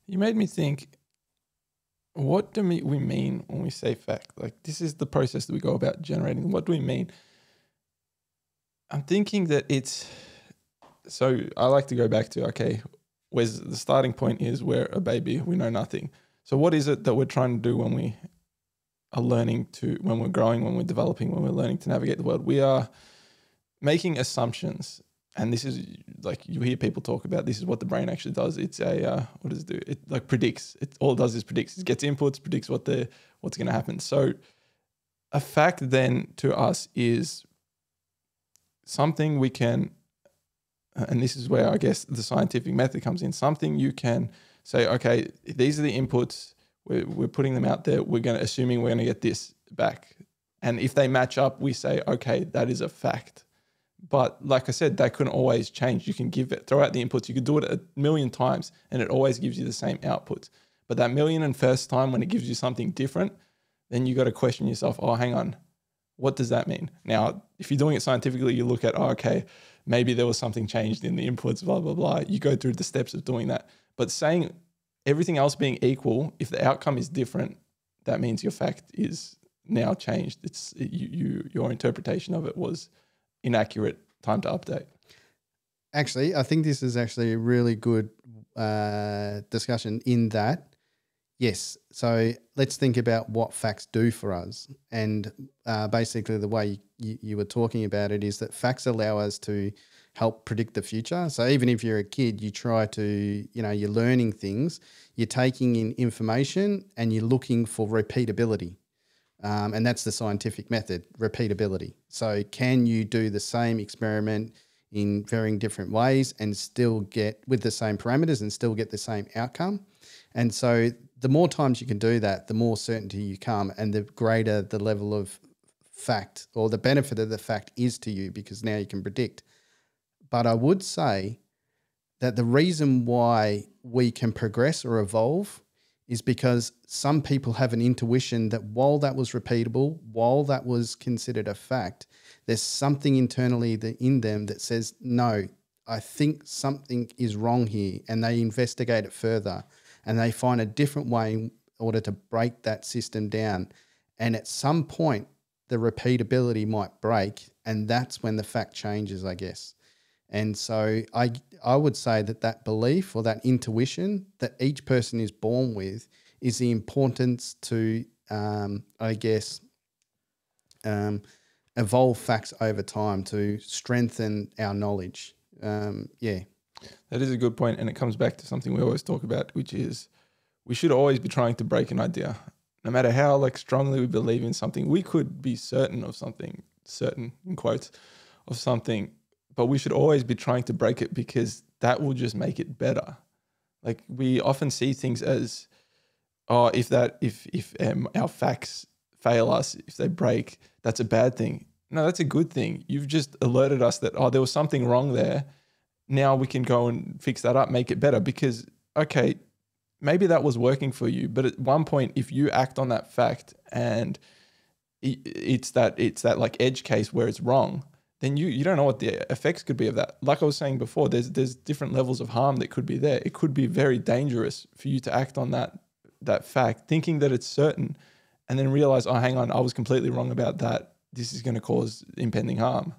You made me think, what do we mean when we say fact? Like, this is the process that we go about generating. What do we mean? I'm thinking that so I like to go back to, okay, where's the starting point is we're a baby, we know nothing. So what is it that we're trying to do when we are learning when we're growing, when we're developing, when we're learning to navigate the world? We are making assumptions. And this is like, you hear people talk about, this is what the brain actually does. It's what does it do? It like predicts. All it does is predicts. It gets inputs, predicts what's going to happen. So a fact then to us is something we can, and this is where I guess the scientific method comes in, something you can say, okay, these are the inputs, we're putting them out there, assuming we're going to get this back. And if they match up, we say, okay, that is a fact. But like I said, that couldn't always change. You can throw out the inputs. You could do it 1,000,000 times and it always gives you the same outputs. But that 1,000,001st time when it gives you something different, then you got to question yourself, oh, hang on, what does that mean? Now, if you're doing it scientifically, you look at, oh, okay, maybe there was something changed in the inputs, blah, blah, blah. You go through the steps of doing that. But saying everything else being equal, if the outcome is different, that means your fact is now changed. Your interpretation of it was inaccurate, time to update. Actually, I think this is actually a really good discussion in that, yes, so let's think about what facts do for us. And basically the way you were talking about it is that facts allow us to help predict the future. So even if you're a kid, you try to, you're learning things, you're taking in information and you're looking for repeatability. And that's the scientific method, repeatability. So can you do the same experiment in varying different ways and still get with the same parameters and still get the same outcome? And so the more times you can do that, the more certainty you come and the greater the level of fact or the benefit of the fact is to you, because now you can predict. But I would say that the reason why we can progress or evolve is because some people have an intuition that while that was repeatable, while that was considered a fact, there's something internally in them that says, no, I think something is wrong here, and they investigate it further and they find a different way in order to break that system down. And at some point, the repeatability might break, and that's when the fact changes, I guess. And so I would say that belief or that intuition that each person is born with is the importance to, evolve facts over time to strengthen our knowledge. That is a good point, and it comes back to something we always talk about, which is we should always be trying to break an idea. No matter how strongly we believe in something, we could be certain of something, certain in quotes, of something, but we should always be trying to break it, because that will just make it better. Like, we often see things as, oh, if our facts fail us, if they break, that's a bad thing. No, that's a good thing. You've just alerted us that, oh, there was something wrong there. Now we can go and fix that up, make it better, because, okay, maybe that was working for you, but at one point, if you act on that fact and it's that like edge case where it's wrong, then you don't know what the effects could be of that. Like I was saying before, there's different levels of harm that could be there. It could be very dangerous for you to act on that fact, thinking that it's certain, and then realize, oh, hang on, I was completely wrong about that. This is going to cause impending harm.